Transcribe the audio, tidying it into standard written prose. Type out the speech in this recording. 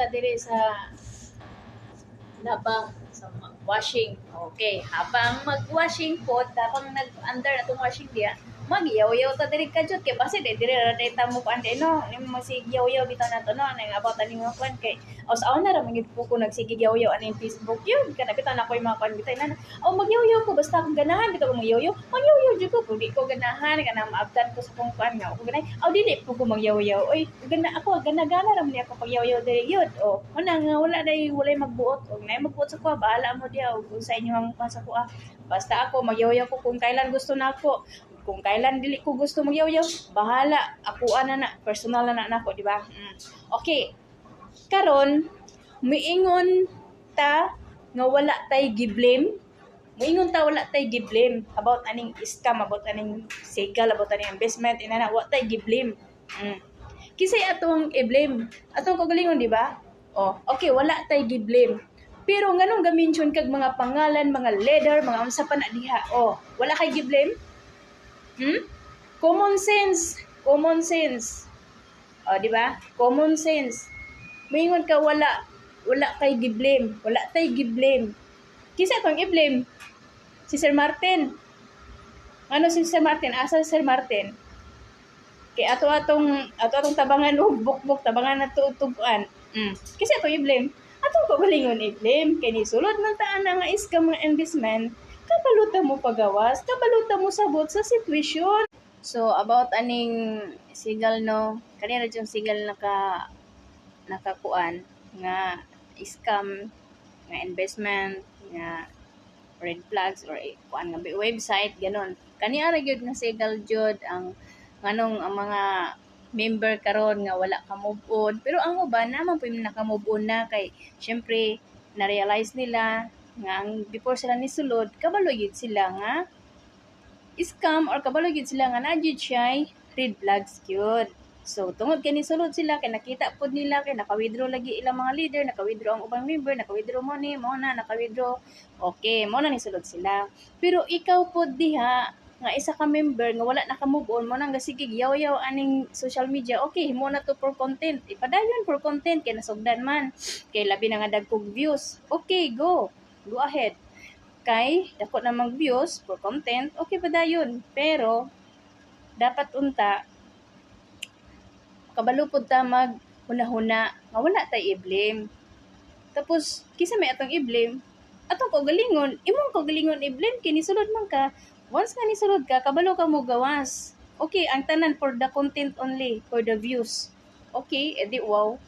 ta diri sa labang sa washing. Okay, habang mag-washing po, habang nag-under atong washing diya, magyaw-yaw ta diri ka jud kay base diri ra data mo kan no, ni mo sigyaw-yaw bitaw nato no, nang about ani mga kwan kay aw na ra mangid po ko nagsigyaw-yaw ani Facebook yun. Kana bitaw na ko yung mga kwan bitay na. Magyaw-yaw ko basta akong ganahan bitaw ko magyaw-yaw. Magyaw-yaw jud ko kung di ko ganahan kana maabtan ko sa kung kwan nga. Ko ganay, dili po ko magyaw-yaw. Oy, gana ra man ako pagyaw-yaw diri yun. Una nga walay magbuot. Og nay magbuot sa ko, bahala mo diya og sa inyo ang sa ko. Basta ako magyaw-yaw ko kung kailan gusto nako. Kung kailan dili ko gusto magyaw-yaw, bahala. Ako na personal na nako, di ba? Okay. Karon, miingon ta nga wala tay giblame. Miingon ta wala tay giblame about aning scam, about aning segal, about aning investment, inana wala tay giblame. Kisay atong i-blame. Atong kagalingon, di ba? Okay, wala tay giblame. Pero nganong ga-mention kag mga pangalan, mga leader, mga unsa pa na diha. Wala kay giblame? Common sense. Di ba? Common sense. Moingon ka wala kay giblame. Wala tay giblame. Kisa atong i-blame? Si Sir Martin. Ano si Sir Martin? Asa si Sir Martin? Kay atong tabangan og bukbok, tabangan na tutuguan. Kisa atong i-blame? Atong kagalingon i-blame. Kay ni sulod man ta ana nga scam nga investment. Kabaluta mo pagawas, kabaluta mo sabot sa sitwasyon. So, about aning sigal no, kanina yung sigal nakakuan, nga scam, nga investment, nga red flags, or kuan nga website, ganon. Kaniara gyud nga sigal jud ang nganong ang mga member karon nga wala ka move on. Pero ang uban naman po yung naka-move on na kay syempre na-realize nila nga ang before sila ni sulod, kabalo gyud sila nga scam or kabalo gyud sila nga na-jud siya red flags gyud. So tungod kay ni sulod sila kay nakita pod nila kay naka-withdraw lagi ilang mga leader, naka-withdraw ang ubang member, naka-withdraw money, mo na naka-withdraw. Okay, mo na ni sulod sila. Pero ikaw pod diha nga isa ka member nga wala naka-move on mo nang sige yaw-yaw aning social media. Okay, mo na to for content. Ipadayon for content kay nasugdan man. Kay labi na nga dagkog views. Okay, go ahead. Kay dako na mag-views for content, okay pa dayon. Pero dapat unta kabalo pud ta mag huna-huna nga wala tay i-blame. Tapos kisa may atong i-blame, atong kaugalingon, imong kaugalingon i-blame kay ni sulod man ka. Once nga ni sulod ka, kabalo ka mo gawas. Okay, ang tanan for the content only, for the views. Okay, edi wow.